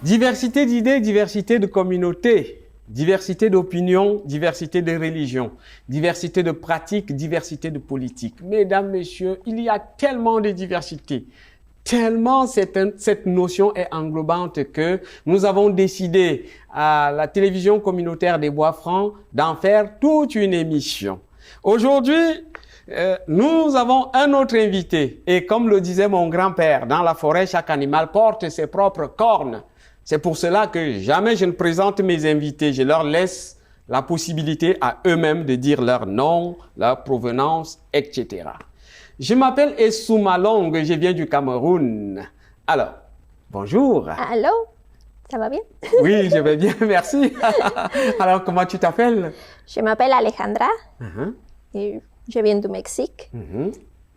Diversité d'idées, diversité de communautés, diversité d'opinions, diversité de religions, diversité de pratiques, diversité de politiques. Mesdames, messieurs, il y a tellement de diversité. Tellement cette notion est englobante que nous avons décidé à la télévision communautaire des Bois-Francs d'en faire toute une émission. Aujourd'hui, nous avons un autre invité et comme le disait mon grand-père, dans la forêt, chaque animal porte ses propres cornes. C'est pour cela que jamais je ne présente mes invités, je leur laisse la possibilité à eux-mêmes de dire leur nom, leur provenance, etc. Je m'appelle Essouma Long, je viens du Cameroun. Alors, bonjour. Allô, ça va bien? Oui, je vais bien, merci. Alors, comment tu t'appelles? Je m'appelle Alejandra et je viens du Mexique.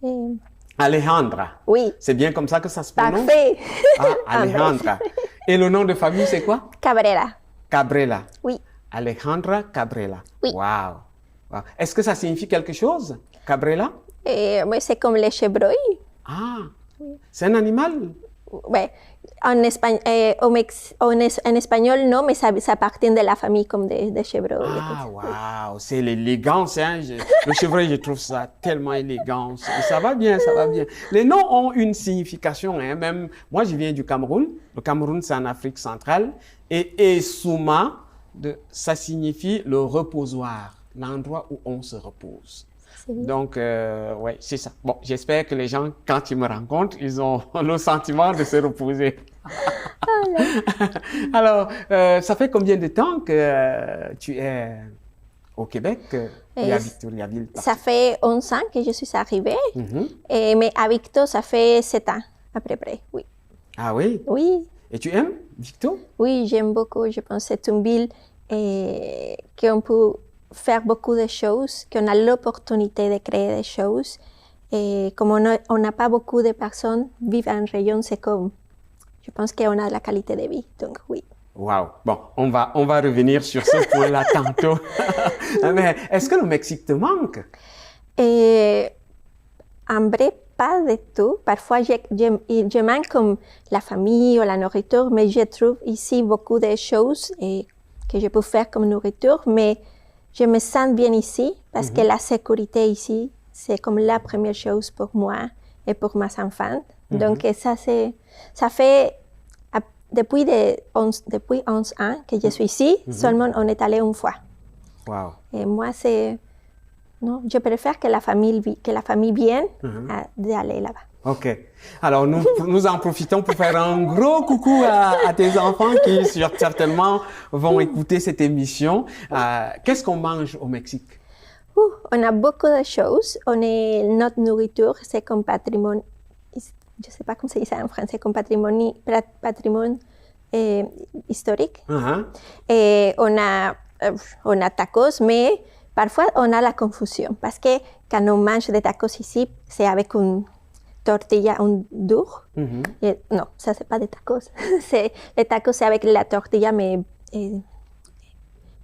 Et... Alejandra. Oui. C'est bien comme ça que ça se prononce? Parfait. Ah, Alejandra. Et le nom de famille, c'est quoi? Cabrera. Cabrera. Oui. Alejandra Cabrera. Oui. Wow. Wow. Est-ce que ça signifie quelque chose, Cabrera? Mais c'est comme les chevreuils. Ah, c'est un animal? Ouais. En espagnol, non, mais ça appartient de la famille comme des chevreuils. Ah, waouh, c'est l'élégance. Hein? Le chevreuil, je trouve ça tellement élégant. Ça va bien, ça va bien. Les noms ont une signification. Hein? Même moi, je viens du Cameroun. Le Cameroun, c'est en Afrique centrale. Et Essouma, ça signifie le reposoir, l'endroit où on se repose. Donc, ouais, c'est ça. Bon, j'espère que les gens, quand ils me rencontrent, ils ont le sentiment de se reposer. Alors, ça fait combien de temps que tu es au Québec et à Victoriaville? Ça fait 11 ans que je suis arrivée, mais à Victo, ça fait 7 ans à peu près, oui. Ah oui? Oui. Et tu aimes Victo? Oui, j'aime beaucoup. Je pense que c'est une ville qu'on peut faire beaucoup de choses, qu'on a l'opportunité de créer des choses. Et comme on n'a pas beaucoup de personnes vivent en région, c'est comme, je pense qu'on a la qualité de vie, donc oui. Wow. Bon, on va revenir sur ce point-là tantôt. Mais est-ce que le Mexique te manque? En vrai, pas du tout. Parfois, je manque comme la famille ou la nourriture, mais je trouve ici beaucoup de choses que je peux faire comme nourriture, mais je me sens bien ici parce que la sécurité ici, c'est comme la première chose pour moi et pour mes enfants. Donc, ça fait depuis 11 ans que je suis ici, seulement on est allé une fois. Wow. Et moi, non, je préfère que la famille vienne d'aller là-bas. OK. Alors, nous en profitons pour faire un gros coucou à tes enfants qui certainement vont écouter cette émission. Qu'est-ce qu'on mange au Mexique? On a beaucoup de choses. Notre nourriture, c'est comme patrimoine, je ne sais pas comment ça dit ça en français, comme patrimoine historique. Et on a tacos, mais parfois on a la confusion parce que quand on mange des tacos ici, c'est avec une tortilla dure. Non, ça c'est pas des tacos. Les tacos c'est avec la tortilla mais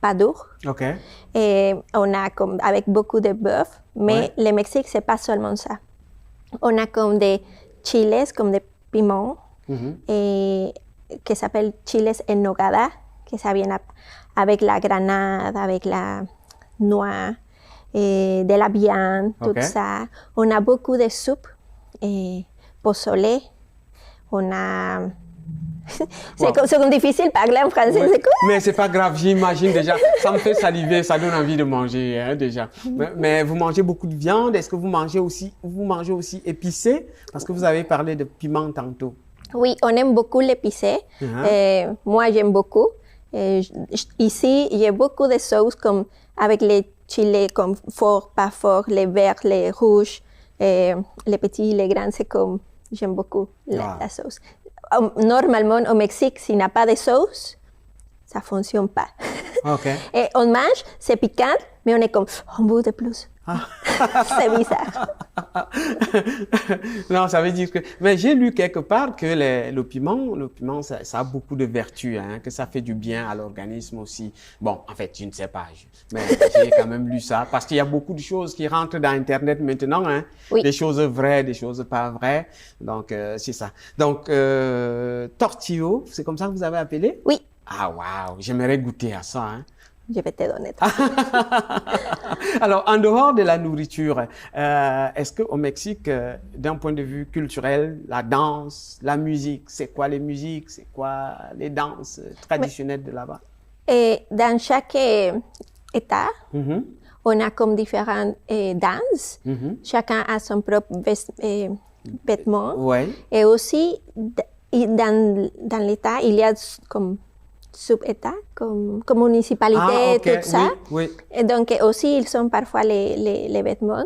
pas dure. Okay. Et on a comme avec beaucoup de bœuf, mais le Mexique c'est pas seulement ça. On a comme des chiles, comme des piments, qui s'appellent chiles en nogada, que ça vient avec la granade, avec la noix, de la viande, tout ça. On a beaucoup de soupes. Pozole, on a... c'est difficile de parler en français, c'est quoi? Mais c'est pas grave, j'imagine déjà. Ça me fait saliver, ça donne envie de manger hein, déjà. Mais vous mangez beaucoup de viande, est-ce que vous mangez aussi épicé? Parce que vous avez parlé de piment tantôt. Oui, on aime beaucoup l'épicé. Moi, j'aime beaucoup. Ici, il y a beaucoup de sauces comme avec les chilets comme fort, pas fort, les verts, les rouges. Les petits, les grands, c'est comme, j'aime beaucoup la sauce. Normalement, au Mexique, s'il n'y a pas de sauce, ça ne fonctionne pas. Okay. Et on mange, c'est piquant, mais on est comme, on veut de plus, C'est bizarre. Non, ça veut dire que... Mais j'ai lu quelque part que le piment, ça a beaucoup de vertus, hein, que ça fait du bien à l'organisme aussi. Bon, en fait, je ne sais pas, mais j'ai quand même lu ça, parce qu'il y a beaucoup de choses qui rentrent dans Internet maintenant, hein, Oui. des choses vraies, des choses pas vraies. Donc, c'est ça. Donc, tortillo, c'est comme ça que vous avez appelé? Oui, Ah, waouh, j'aimerais goûter à ça, hein. je vais te donner. Alors, en dehors de la nourriture, est-ce qu'au Mexique, d'un point de vue culturel, la danse, la musique, c'est quoi les musiques, c'est quoi les danses traditionnelles de là-bas? Et dans chaque État, on a comme différentes danses. Chacun a son propre vêtement. Ouais. Et aussi, dans l'État, il y a comme sub-État, comme municipalité, ok, tout ça. oui, oui. Et donc, aussi, ils sont parfois les vêtements.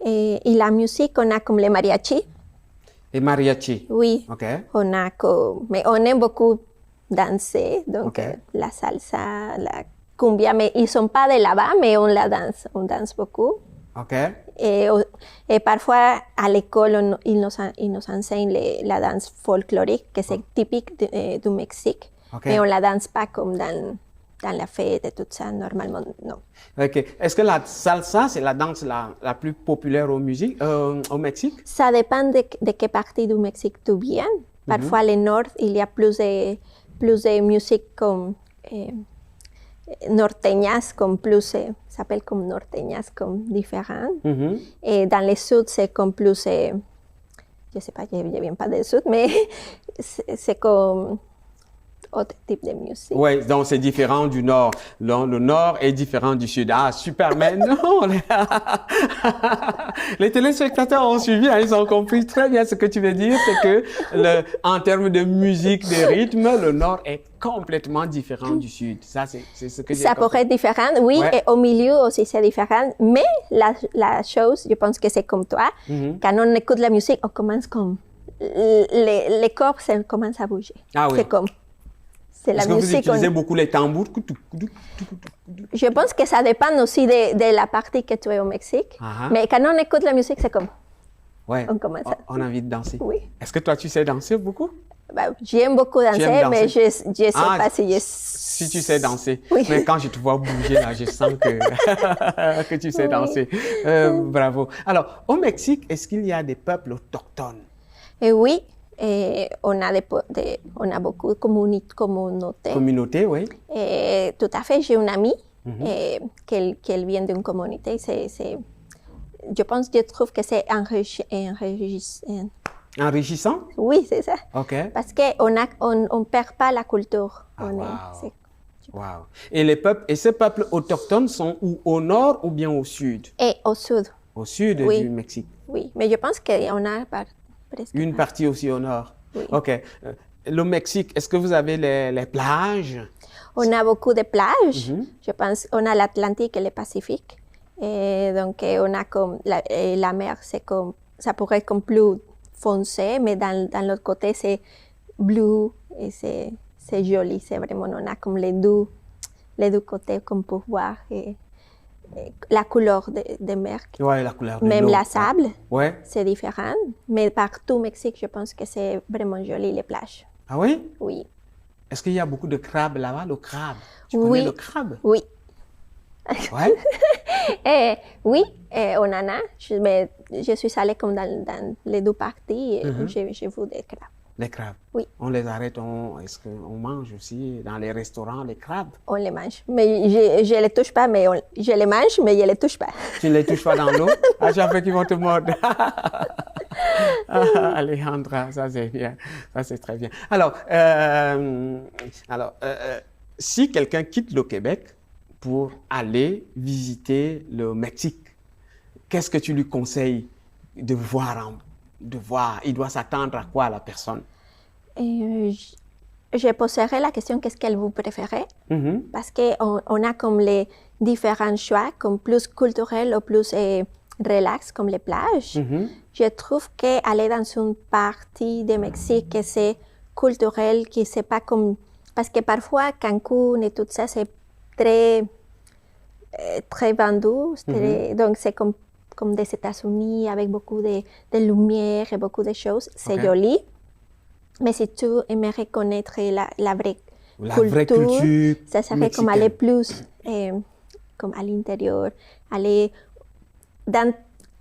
Et la musique, on a comme les mariachis. Les mariachis? Oui. OK. On a comme... Mais on aime beaucoup danser, donc Ok. la salsa, la cumbia, mais ils ne sont pas de là-bas, mais on la danse. On danse beaucoup. OK. Et parfois, à l'école, ils nous enseignent la danse folklorique, que c'est typique du Mexique. Ok. Mais on ne la danse pas comme dans la fête et tout ça, normalement, non. OK. Est-ce que la salsa, c'est la danse la plus populaire au Mexique? Ça dépend de quelle partie du Mexique tu viens. Parfois, le nord, il y a plus de musique comme norteñas, comme plus, ça s'appelle comme norteñas, comme différentes. Et dans le sud, c'est comme plus, je ne sais pas, je ne viens pas du sud, mais c'est comme autre type de musique. Oui, donc c'est différent du nord. Le nord est différent du sud. Ah, super, mais non! Les téléspectateurs ont suivi, hein, ils ont compris très bien ce que tu veux dire. C'est que, en termes de musique, de rythme, le nord est complètement différent du sud. Ça, c'est ce que j'ai Ça compris. pourrait être différent, oui, Ouais. et au milieu aussi c'est différent. Mais la chose, je pense que c'est comme toi, quand on écoute la musique, on commence comme... les corps commencent à bouger. Ah oui. C'est comme... C'est la Est-ce que vous musique. utilisez beaucoup les tambours? Je pense que ça dépend aussi de la partie que tu es au Mexique. Ah. Mais quand on écoute la musique, c'est comme... Ouais. On commence à... On a envie de danser. Oui. Est-ce que toi, tu sais danser beaucoup? Ben, j'aime beaucoup danser, aimes mais danser? je ne sais pas si je... Si tu sais danser. Oui. Mais quand je te vois bouger, là, je sens que tu sais danser. Bravo. Alors, au Mexique, est-ce qu'il y a des peuples autochtones? Et oui, on a beaucoup de communautés. Communauté, oui. Tout à fait, j'ai une amie qu'elle vient d'une communauté. Je trouve que c'est enrichissant. Enrichissant? Oui, c'est ça. OK. Parce qu'on ne perd pas la culture. Ah, On est- wow. c'est- Wow. Et ces peuples autochtones sont où? Au nord ou bien au sud? Et au sud, Au sud Oui. du Mexique. oui. Mais je pense qu'on a presque... Une partie aussi au nord. Oui. OK. Le Mexique, est-ce que vous avez les plages? On a beaucoup de plages. Je pense qu'on a l'Atlantique et le Pacifique. Et donc, on a comme la mer, c'est comme ça pourrait être comme plus foncé, mais dans l'autre côté, c'est bleu et c'est joli. C'est vraiment, on a comme les deux côtés comme pour voir et la couleur de mer. Oui, la couleur de Même l'eau. la sable, Ouais. c'est différent. Mais partout au Mexique, je pense que c'est vraiment joli, les plages. Ah oui? Oui. Est-ce qu'il y a beaucoup de crabes là-bas, le crabe? Tu Oui. connais le crabe? Oui. Ouais. Oui, on en a. Je suis allée comme dans les deux parties et j'ai vu des crabes. Les crabes. Oui. On les arrête, est-ce qu'on mange aussi dans les restaurants les crabes? On les mange. Mais je ne les touche pas, mais je les mange, mais je ne les touche pas. Tu ne les touches pas dans l'eau? À chaque fois qu'ils vont te mordre. Alejandra, ça c'est bien. Ça c'est très bien. Alors, si quelqu'un quitte le Québec pour aller visiter le Mexique, qu'est-ce que tu lui conseilles de voir? Il doit s'attendre à quoi, la personne? Je poserai la question qu'est-ce qu'elle vous préférez, parce qu'on a comme les différents choix, comme plus culturels ou plus relax, comme les plages. Je trouve qu'aller dans une partie de Mexique que c'est culturel, qui c'est pas comme... Parce que parfois, Cancun et tout ça, c'est très très vendu. Donc, c'est comme des États-Unis avec beaucoup de lumière et beaucoup de choses. C'est joli. Mais si tu aimerais connaître la vraie culture, ça serait comme aller plus comme à l'intérieur. Aller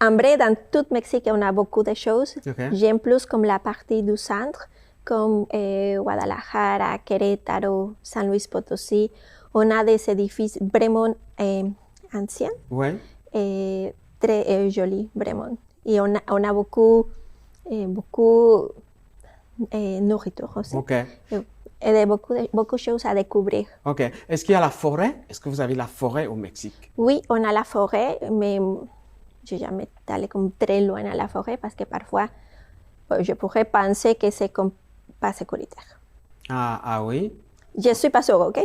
en vrai, dans tout Mexique, on a beaucoup de choses. J'aime plus comme la partie du centre, comme Guadalajara, Querétaro, San Luis Potosí. On a des édifices vraiment anciens. Très jolis, vraiment. Et on a beaucoup nourriture aussi. Et beaucoup de choses à découvrir. Est-ce qu'il y a la forêt? Est-ce que vous avez la forêt au Mexique? Oui, on a la forêt, mais je n'ai jamais allé comme très loin à la forêt parce que parfois, je pourrais penser que c'est comme pas sécuritaire. Ah oui? Je ne suis pas sûre, OK?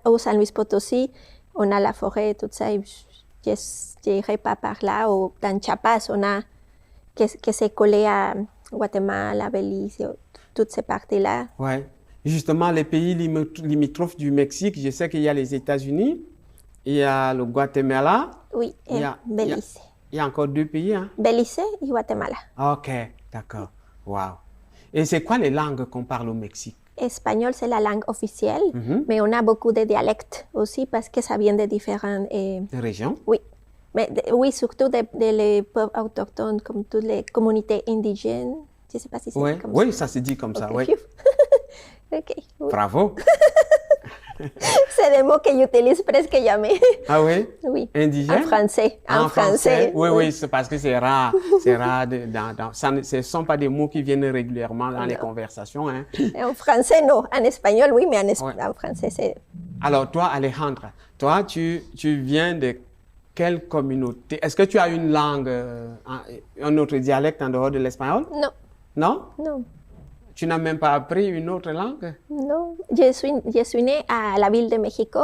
Au San Luis Potosí, on a la forêt et tout ça. Je n'irai pas par là. Ou dans Chiapas, on a que c'est collé à Guatemala, Belize, toutes ces parties-là. Oui. Justement, les pays limitrophes du Mexique, je sais qu'il y a les États-Unis, il y a le Guatemala. Oui, et Belize. Il y a encore 2 pays, hein? Belize et Guatemala. OK, d'accord. Wow. Et c'est quoi les langues qu'on parle au Mexique? Espagnol, c'est la langue officielle, mais on a beaucoup de dialectes aussi parce que ça vient de différentes régions. Oui. Mais oui, surtout les peuples autochtones, comme toutes les communautés indigènes. Je ne sais pas si c'est comme ça. Oui, ça se dit comme ça, oui. OK. Bravo. C'est des mots que j'utilise presque jamais. Ah oui? Oui. Indigène? En français. Oui, c'est parce que c'est rare. C'est rare. Ce ne sont pas des mots qui viennent régulièrement dans les conversations. Hein. En français, non. En espagnol, oui, mais en français, c'est... Alors, toi, Alejandra, toi, tu viens de quelle communauté? Est-ce que tu as une langue, un autre dialecte en dehors de l'espagnol? Non. Non? Non. Tu n'as même pas appris une autre langue? Non. Je suis née à la ville de Mexico.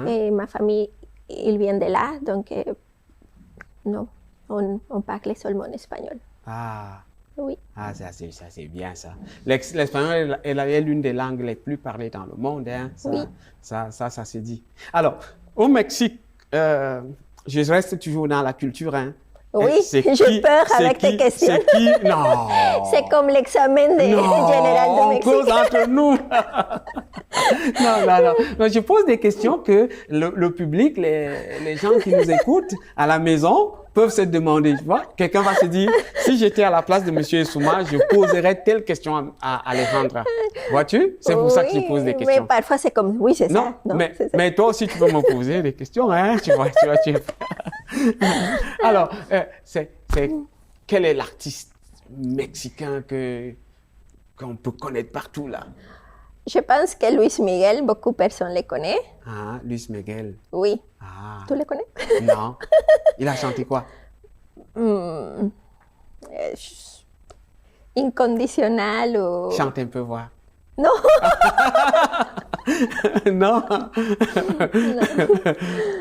Et ma famille, ils viennent de là. Donc, non. On parle seulement espagnol. Ah. Oui. Ah, ça c'est bien ça. L'espagnol est l'une des langues les plus parlées dans le monde. Hein. Ça se dit. Alors, au Mexique, je reste toujours dans la culture. Hein. Oui, j'ai peur avec tes questions. C'est qui? Non. C'est comme l'examen général du Mexique. Cause entre nous. Non, je pose des questions que le public, les gens qui nous écoutent à la maison peuvent se demander. Tu vois, quelqu'un va se dire, si j'étais à la place de Monsieur Essouma, je poserais telle question à Alejandra. Vois-tu? C'est pour ça que je pose des questions. Mais parfois c'est comme, oui, c'est ça. Non, mais toi aussi tu peux me poser des questions, hein? Tu vois. Alors, quel est l'artiste mexicain qu'on peut connaître partout là? Je pense que Luis Miguel, beaucoup de personnes le connaissent. Ah, Luis Miguel. Oui. Ah. Tu le connais? Non. Il a chanté quoi? Inconditionnel ou... Chante un peu, voir. Non. Non.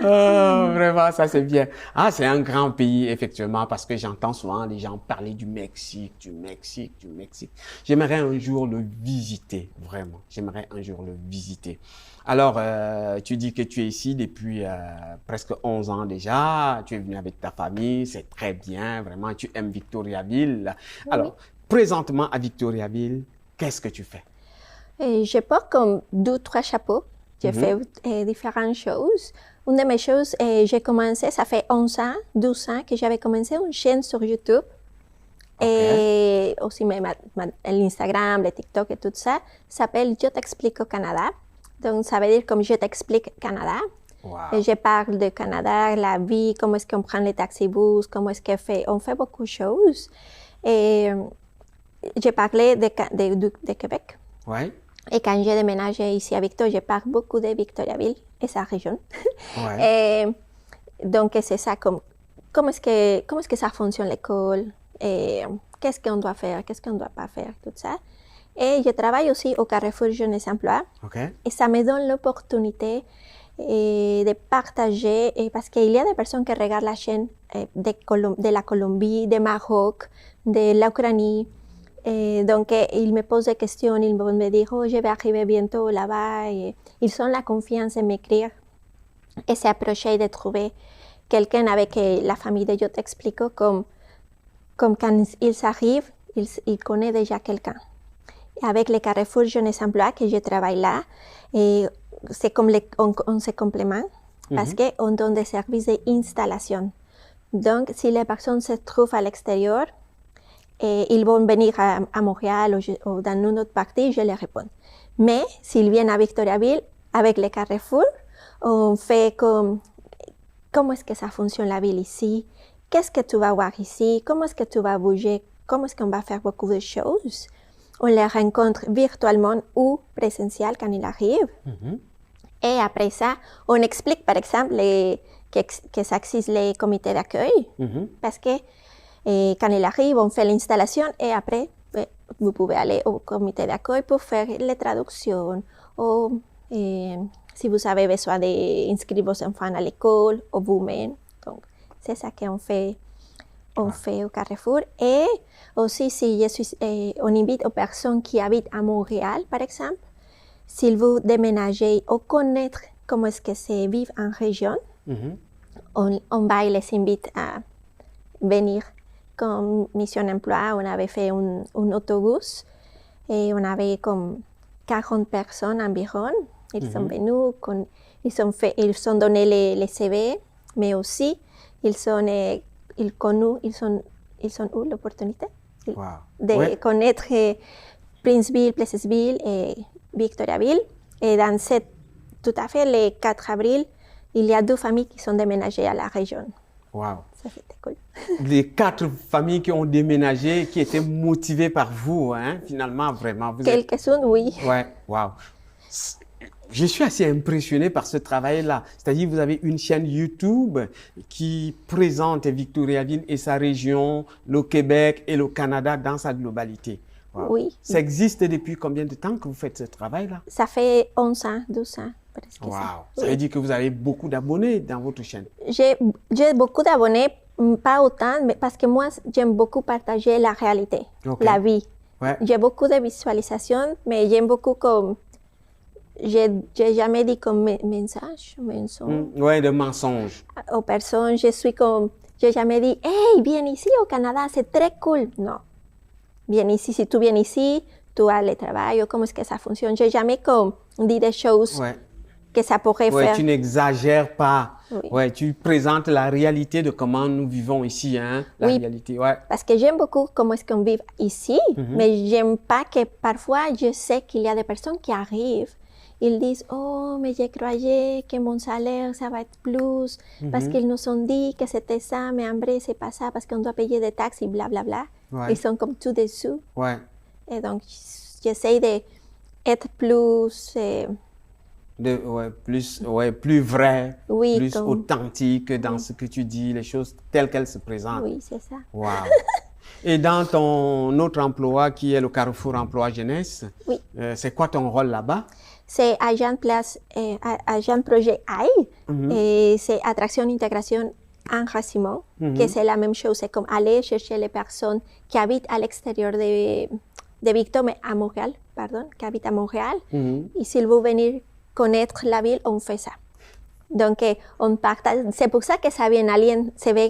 Oh, vraiment, ça c'est bien. Ah, c'est un grand pays, effectivement, parce que j'entends souvent les gens parler du Mexique. J'aimerais un jour le visiter, vraiment. J'aimerais un jour le visiter. Alors, tu dis que tu es ici depuis presque 11 ans déjà. Tu es venu avec ta famille, c'est très bien, vraiment. Tu aimes Victoriaville. Oui. Alors, présentement à Victoriaville, qu'est-ce que tu fais? Je porte comme 2-3 chapeaux. J'ai fait différentes choses. Une de mes choses, j'ai commencé, ça fait 11 ans, 12 ans que j'avais commencé une chaîne sur YouTube. Et aussi l'Instagram, le TikTok et tout ça. Ça s'appelle Je t'explique au Canada. Donc, ça veut dire comme Je t'explique Canada. Wow. Et je parle de Canada, la vie, comment est-ce qu'on prend les taxibus, comment est-ce on fait beaucoup de choses. Et j'ai parlé de Québec. Ouais. Et quand j'ai déménagé ici à Victor, je parle beaucoup de Victoriaville et sa région. Ouais. Et donc, c'est ça, comment est-ce que ça fonctionne l'école, et qu'est-ce qu'on doit faire, qu'est-ce qu'on ne doit pas faire, tout ça. Et je travaille aussi au Carrefour Jeunesse Emploi. Et ça me donne l'opportunité de partager, parce qu'il y a des personnes qui regardent la chaîne de la Colombie, de Maroc, de l'Ukraine, Et donc, ils me posent des questions, ils vont me dire, oh, je vais arriver bientôt là-bas. Et ils ont la confiance de m'écrire et s'approcher de trouver quelqu'un avec la famille de Yo Te Explico, comme quand ils arrivent, ils connaissent déjà quelqu'un. Avec le Carrefour Jeunesse Emploi, que je travaille là, et c'est comme on se complémente parce qu'on donne des services d'installation. Donc, si les personnes se trouvent à l'extérieur, ils vont venir à Montréal ou dans une autre partie, je les réponds. Mais s'ils viennent à Victoriaville, avec le Carrefour, on fait comme comment est-ce que ça fonctionne la ville ici, qu'est-ce que tu vas voir ici, comment est-ce que tu vas bouger, comment est-ce qu'on va faire beaucoup de choses. On les rencontre virtuellement ou présentiel quand ils arrivent. Et après ça, on explique, par exemple, que ça existe les comités d'accueil. Parce que quand ils arrivent, on fait l'installation et après, vous pouvez aller au comité d'accueil pour faire les traductions. Ou si vous avez besoin d'inscrire vos enfants à l'école ou vous-même. Donc, c'est ça qu'on fait. On fait au Carrefour. Et aussi, si on invite aux personnes qui habitent à Montréal, par exemple, s'ils veulent déménager ou connaître comment est-ce que c'est vivre en région, on va et les invite à venir comme Mission Emploi. On avait fait un autobus et on avait comme 40 personnes environ. Ils sont venus, ils ont donné les CV, mais aussi ils ont eu l'opportunité de connaître Princeville, Pleasantville et Victoriaville. Et dans tout à fait, le 4 avril, il y a 2 familles qui sont déménagées à la région. Wow. Ça, c'était cool. Les 4 familles qui ont déménagé, qui étaient motivées par vous, hein, finalement, vraiment. Quelques-unes, oui. Ouais, wow. Je suis assez impressionné par ce travail-là. C'est-à-dire, vous avez une chaîne YouTube qui présente Victoriaville et sa région, le Québec et le Canada dans sa globalité. Wow. Oui. Ça existe depuis combien de temps que vous faites ce travail-là? Ça fait 11 ans, 12 ans, presque. Wow. Ça veut dire que vous avez beaucoup d'abonnés dans votre chaîne? J'ai beaucoup d'abonnés, pas autant, mais parce que moi, j'aime beaucoup partager la réalité, la vie. Ouais. J'ai beaucoup de visualisations, mais j'aime beaucoup comme... J'ai jamais dit comme mensonge. Oui, de mensonges. Aux personnes, je suis comme... J'ai jamais dit, hey, viens ici au Canada, c'est très cool. Non. Viens ici, si tu viens ici, tu as le travail, comment est-ce que ça fonctionne. J'ai jamais comme dit des choses que ça pourrait faire. Tu n'exagères pas. Oui. Tu présentes la réalité de comment nous vivons ici, hein, la réalité. Ouais. Parce que j'aime beaucoup comment est-ce qu'on vit ici, mais j'aime pas que parfois, je sais qu'il y a des personnes qui arrivent. Ils disent, oh, mais je croyais que mon salaire, ça va être plus, parce qu'ils nous ont dit que c'était ça, mais en vrai, c'est pas ça, parce qu'on doit payer des taxes et blablabla. Ils sont comme tout dessous. Et donc, j'essaie d'être plus... plus vrai, plus comme... authentique dans ce que tu dis, les choses telles qu'elles se présentent. Oui, c'est ça. Wow. Et dans ton autre emploi, qui est le Carrefour Emploi Jeunesse, c'est quoi ton rôle là-bas? C'est agent projet AI, et c'est attraction, intégration, enracinement, que c'est la même chose. C'est comme aller chercher les personnes qui habitent à l'extérieur de Victor, mais à Montréal, qui habitent à Montréal. Et s'ils veulent venir connaître la ville, on fait ça. Donc, on partage. C'est pour ça que ça vient alien. Comment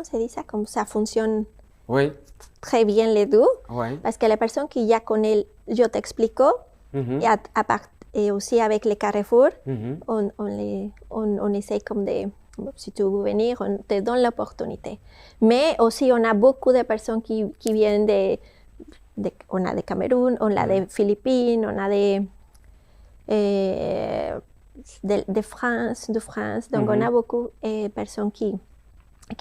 se dit ça? Comme ça fonctionne très bien les deux. Parce que les personnes qui ya connaissent, Yo Te Explico, et aussi avec les Carrefour, on essaie comme de, si tu veux venir, on te donne l'opportunité. Mais aussi, on a beaucoup de personnes qui viennent on a de Cameroun, on a de Philippines, on a de France. Donc, on a beaucoup de personnes qui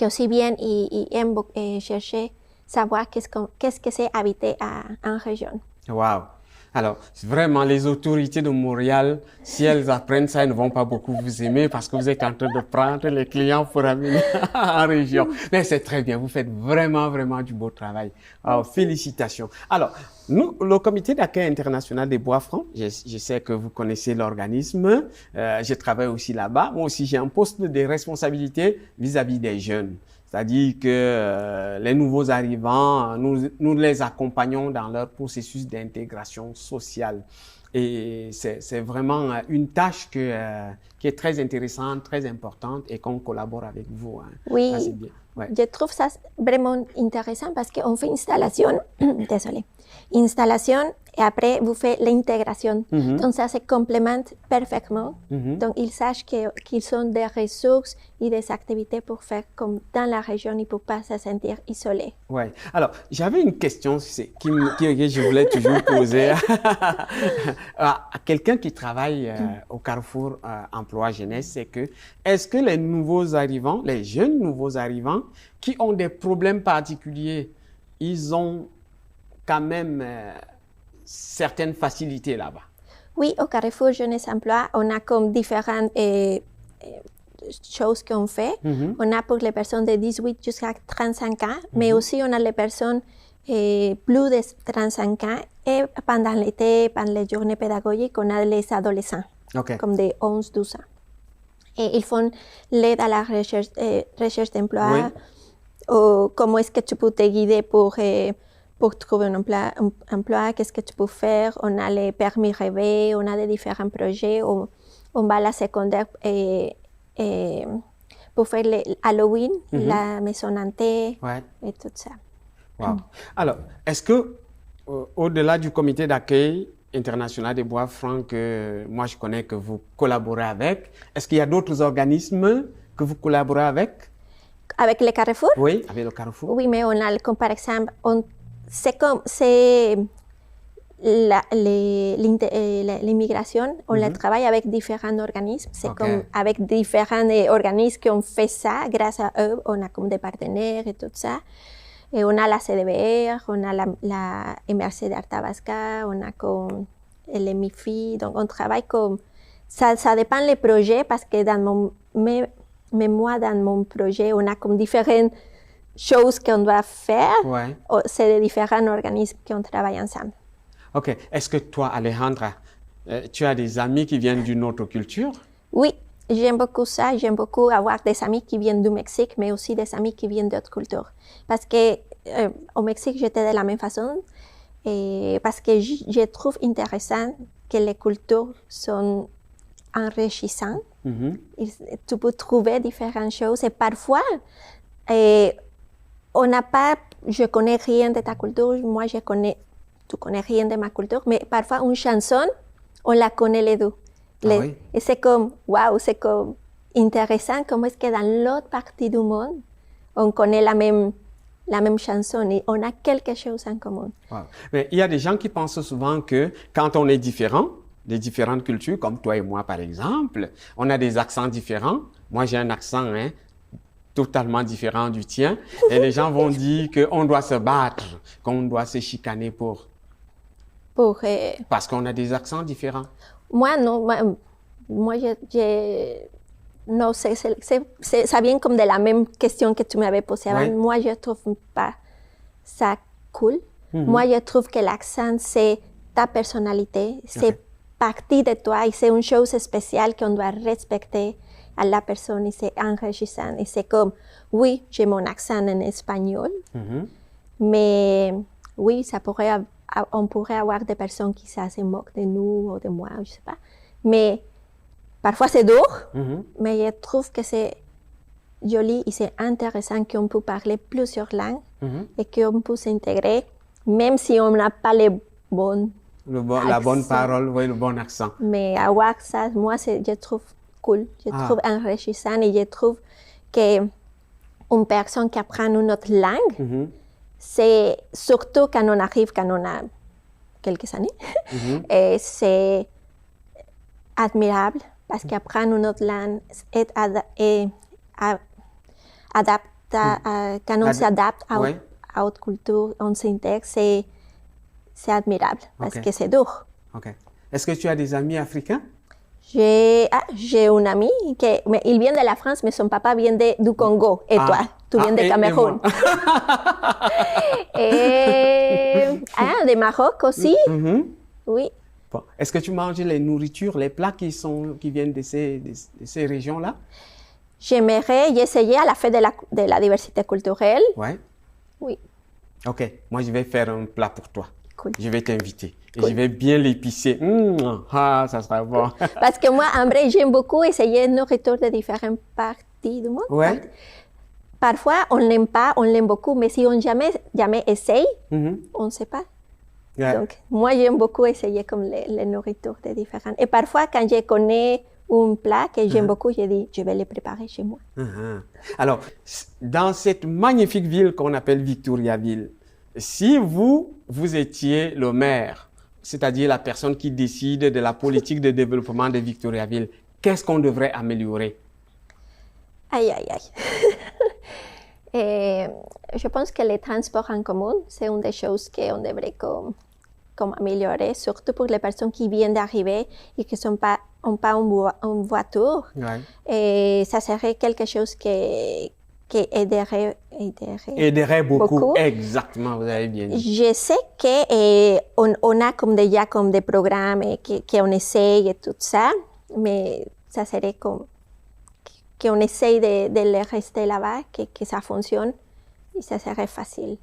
aussi viennent et aiment chercher, savoir qu'est-ce que c'est habiter en région. Wow! Alors, vraiment, les autorités de Montréal, si elles apprennent ça, elles ne vont pas beaucoup vous aimer parce que vous êtes en train de prendre les clients pour amener en région. Mais c'est très bien, vous faites vraiment, vraiment du beau travail. Alors, félicitations. Alors, nous, le Comité d'accueil international des Bois-Francs, je sais que vous connaissez l'organisme, je travaille aussi là-bas. Moi aussi, j'ai un poste de responsabilité vis-à-vis des jeunes. C'est-à-dire que les nouveaux arrivants, nous les accompagnons dans leur processus d'intégration sociale. Et c'est vraiment une tâche qui est très intéressante, très importante et qu'on collabore avec vous. Hein. Oui, ça, c'est bien. Ouais. Je trouve ça vraiment intéressant parce qu'on fait installation, désolé, installation et après vous faites l'intégration. Donc ça se complémente parfaitement. Donc ils sachent qu'ils ont des ressources et des activités pour faire comme dans la région et pour ne pas se sentir isolés. Oui. Alors, j'avais une question que je voulais toujours poser à quelqu'un qui travaille au Carrefour Emploi Jeunesse, c'est que est-ce que les nouveaux arrivants, les jeunes nouveaux arrivants qui ont des problèmes particuliers, ils ont quand même certaines facilités là-bas? Oui, au Carrefour Jeunesse Emploi, on a comme différentes choses qu'on fait. On a pour les personnes de 18 jusqu'à 35 ans, mais aussi on a les personnes plus de 35 ans. Et pendant l'été, pendant les journées pédagogiques, on a les adolescents, comme de 11-12 ans. Et ils font l'aide à la recherche d'emploi. Ou comment est-ce que tu peux te guider pour trouver un emploi, qu'est-ce que tu peux faire. On a les permis rêver, on a des différents projets. On va à la secondaire pour faire Halloween, la maison hantée et tout ça. Wow. Alors, est-ce que, au-delà du comité d'accueil international des bois francs que moi je connais que vous collaborez avec, est-ce qu'il y a d'autres organismes que vous collaborez avec? Avec le Carrefour? Oui, avec le Carrefour. Oui, mais on a, comme par exemple, l'immigration, on la travaille avec différents organismes. C'est comme avec différents organismes qui ont fait ça. Grâce à eux, on a comme des partenaires et tout ça. Et on a la CDBR, on a la MRC d'Arthabasca, on a comme le MIFI. Donc, on travaille comme... Ça dépend des projets parce que dans moi, dans mon projet, on a comme différentes choses qu'on doit faire. C'est des différents organismes qui ont travaillé ensemble. OK. Est-ce que toi, Alejandra, tu as des amis qui viennent d'une autre culture? Oui, j'aime beaucoup ça. J'aime beaucoup avoir des amis qui viennent du Mexique, mais aussi des amis qui viennent d'autres cultures. Parce que au Mexique, j'étais de la même façon. Et parce que je trouve intéressant que les cultures sont enrichissantes. Tu peux trouver différentes choses. Et parfois, on n'a pas, je connais rien de ta culture, moi tu connais rien de ma culture, mais parfois une chanson, on la connaît les deux. Oui. Et c'est comme, waouh, c'est comme intéressant comment est-ce que dans l'autre partie du monde, on connaît la même chanson et on a quelque chose en commun. Wow. Mais il y a des gens qui pensent souvent que quand on est différent, des différentes cultures, comme toi et moi par exemple, on a des accents différents. Moi j'ai un accent totalement différent du tien. Et les gens vont dire qu'on doit se battre, qu'on doit se chicaner parce qu'on a des accents différents. Moi, non. Moi, non, ça vient comme de la même question que tu m'avais posée avant. Moi, je ne trouve pas ça cool. Moi, je trouve que l'accent, c'est ta personnalité. C'est partie de toi et c'est une chose spéciale qu'on doit respecter à la personne et c'est enrichissant. Et c'est comme, oui, j'ai mon accent en espagnol, mais oui, on pourrait avoir des personnes qui se moquent de nous ou de moi, je ne sais pas. Mais parfois c'est dur, mais je trouve que c'est joli et c'est intéressant qu'on peut parler plusieurs langues et qu'on peut s'intégrer, même si on n'a pas les bonnes la bonne parole, oui, le bon accent. Mais avoir ça, moi, je trouve cool, je trouve enrichissant et je trouve qu'une personne qui apprend une autre langue, c'est surtout quand on a quelques années, et c'est admirable parce qu'apprendre une autre langue quand on s'adapte à autre culture, on s'intègre, c'est admirable parce que c'est dur. Est-ce que tu as des amis africains? J'ai un ami, mais il vient de la France, mais son papa vient du Congo. Et toi, tu viens de Cameroun. Et de Maroc aussi. Oui. Bon. Est-ce que tu manges les nourritures, les plats qui viennent de ces régions-là? j'aimerais y essayer à la fête de la diversité culturelle. Ouais. Oui. OK. Moi, je vais faire un plat pour toi. Cool. Je vais t'inviter. Et Cool. je vais bien l'épicer. Ça sera bon. Parce que moi, en vrai, j'aime beaucoup essayer de nourriture de différentes parties du monde. Ouais. Parfois, on l'aime pas, on l'aime beaucoup, mais si on jamais essaye, on ne sait pas. Ouais. Donc, moi, j'aime beaucoup essayer comme les nourritures de différentes. Et parfois, quand je connais un plat que j'aime beaucoup, je dis, je vais le préparer chez moi. Alors, dans cette magnifique ville qu'on appelle Victoriaville, si vous étiez le maire, c'est-à-dire la personne qui décide de la politique de développement de Victoriaville, qu'est-ce qu'on devrait améliorer? Aïe, aïe, aïe. Et je pense que les transports en commun, c'est une des choses qu'on devrait comme améliorer, surtout pour les personnes qui viennent d'arriver et qui n'ont pas une voiture. Ouais. Et ça serait quelque chose qui aiderait beaucoup. Exactement, vous avez bien dit. Je sais qu'on a comme déjà comme des programmes qu'on essaye et tout ça, mais ça serait comme qu'on essaye de les rester là-bas, que ça fonctionne et ça serait facile.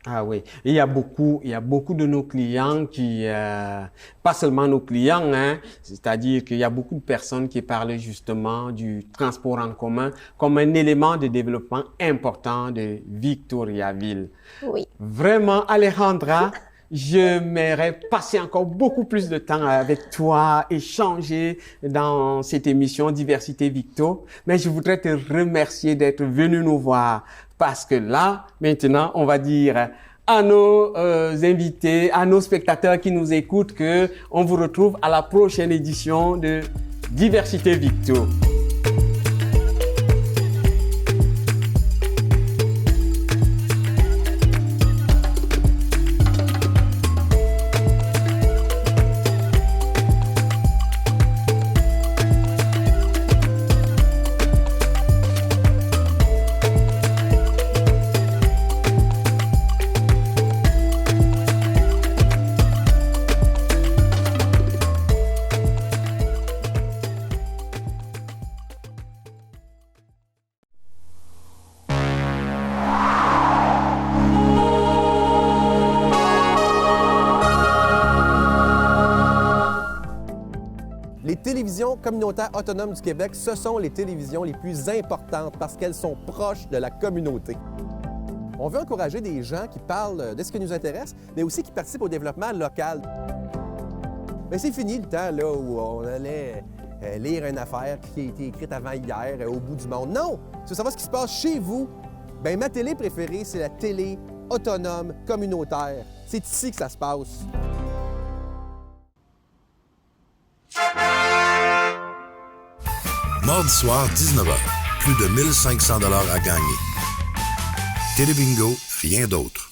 Ah oui, il y a beaucoup de nos clients qui, pas seulement nos clients, hein, c'est-à-dire qu'il y a beaucoup de personnes qui parlent justement du transport en commun comme un élément de développement important de Victoriaville. Oui. Vraiment, Alejandra, j'aimerais passer encore beaucoup plus de temps avec toi, échanger dans cette émission Diversité Victo, mais je voudrais te remercier d'être venu nous voir. Parce que là, maintenant, on va dire à nos invités, à nos spectateurs qui nous écoutent que on vous retrouve à la prochaine édition de Diversité Victo. Les télévisions communautaires autonomes du Québec, ce sont les télévisions les plus importantes parce qu'elles sont proches de la communauté. On veut encourager des gens qui parlent de ce qui nous intéresse, mais aussi qui participent au développement local. Mais c'est fini le temps là, où on allait lire une affaire qui a été écrite avant hier au bout du monde. Non! Si vous savez ce qui se passe chez vous, bien, ma télé préférée, c'est la télé autonome communautaire. C'est ici que ça se passe. Mardi soir, 19h. Plus de 1500 $ à gagner. Télébingo, rien d'autre.